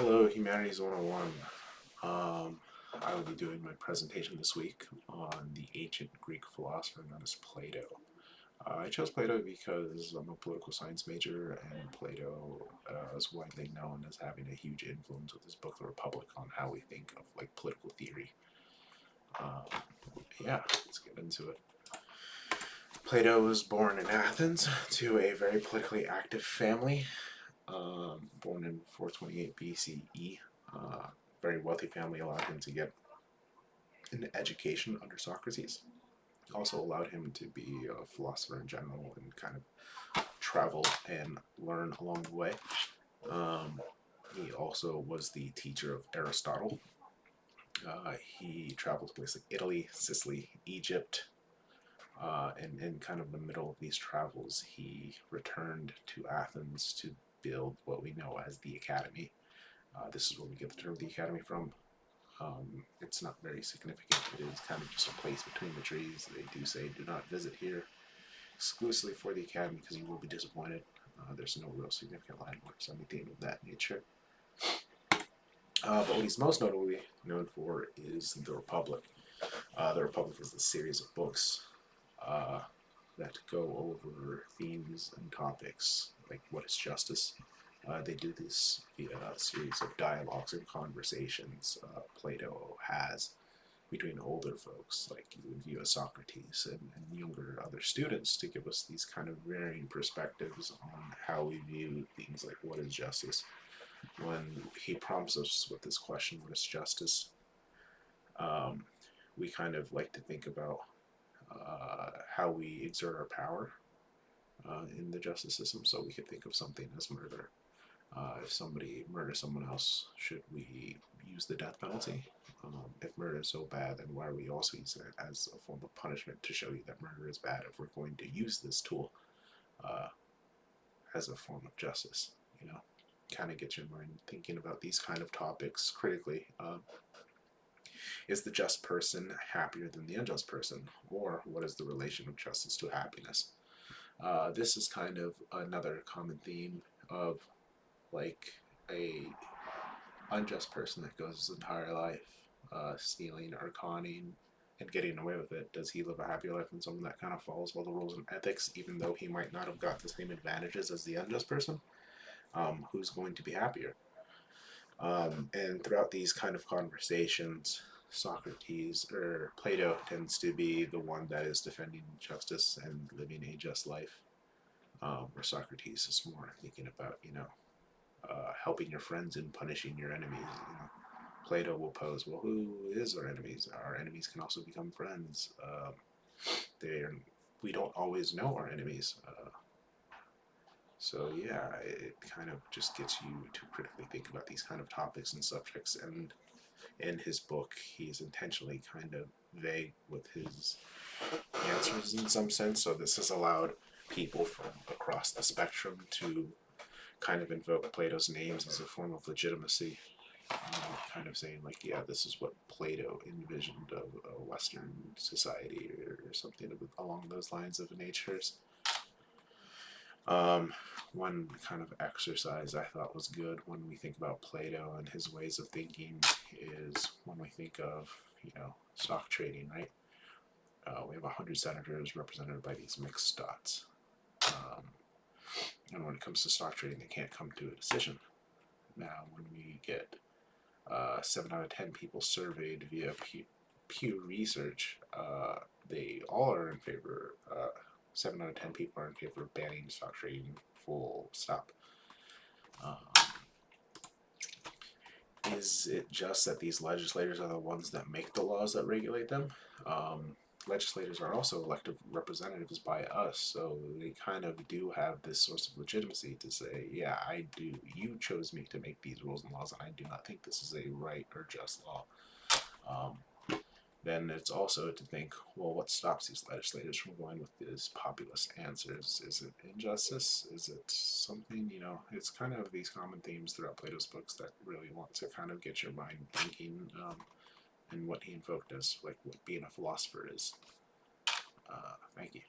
Hello, Humanities 101. I will be doing my presentation this week on the ancient Greek philosopher known as Plato. I chose Plato because I'm a political science major, and Plato is widely known as having a huge influence with his book, The Republic, on how we think of like political theory. Um, yeah, let's get into it. Plato was born in Athens to a very politically active family. Born in 428 BCE. Very wealthy family allowed him to get an education under Socrates. Also allowed him to be a philosopher in general and kind of travel and learn along the way. He also was the teacher of Aristotle. He traveled to places like Italy, Sicily, Egypt, and in kind of the middle of these travels, he returned to Athens to build what we know as the Academy. This is where we get the term the Academy from. It's not very significant. It is kind of just a place between the trees. They do say, do not visit here exclusively for the Academy because you will be disappointed. There's no real significant landmarks or anything of that nature. But what he's most notably known for is The Republic. The Republic is a series of books that go over themes and topics like what is justice. They do this via a series of dialogues and conversations Plato has between older folks, like you would view as Socrates, and younger other students, to give us these kind of varying perspectives on how we view things like what is justice. When he prompts us with this question, what is justice, we kind of like to think about how we exert our power in the justice system. So we could think of something as murder. If somebody murders someone else, should we use the death penalty? If murder is so bad, then why are we also using it as a form of punishment to show you that murder is bad if we're going to use this tool as a form of justice? You know, kind of get your mind thinking about these kind of topics critically. Is the just person happier than the unjust person? Or what is the relation of justice to happiness? This is kind of another common theme of like a unjust person that goes his entire life stealing or conning and getting away with it. Does he live a happier life than someone that kind of follows all the rules and ethics, even though he might not have got the same advantages as the unjust person? Who's going to be happier? And throughout these kind of conversations, Socrates or Plato tends to be the one that is defending justice and living a just life, where Socrates is more thinking about, helping your friends and punishing your enemies. Plato will pose, well, who is our enemies? Our enemies can also become friends. We don't always know our enemies. So yeah, it kind of just gets you to critically think about these kind of topics and subjects. And in his book, he's intentionally kind of vague with his answers in some sense. So this has allowed people from across the spectrum to kind of invoke Plato's names as a form of legitimacy. Kind of saying like, yeah, this is what Plato envisioned of a Western society, or something along those lines of natures. One kind of exercise I thought was good when we think about Plato and his ways of thinking is when we think of, stock trading, right? We have 100 senators represented by these mixed dots. And when it comes to stock trading, they can't come to a decision. Now, when we get 7 out of 10 people surveyed via Pew Research, they all are in favor. 7 out of 10 people are in favor of banning stock trading, full stop. Is it just that these legislators are the ones that make the laws that regulate them? Legislators are also elected representatives by us, so they kind of do have this source of legitimacy to say, yeah, I do. You chose me to make these rules and laws, and I do not think this is a right or just law. Then it's also to think, well, what stops these legislators from going with these populist answers? Is it injustice? Is it something, it's kind of these common themes throughout Plato's books that really want to kind of get your mind thinking, and what he invoked as like what being a philosopher is. Thank you.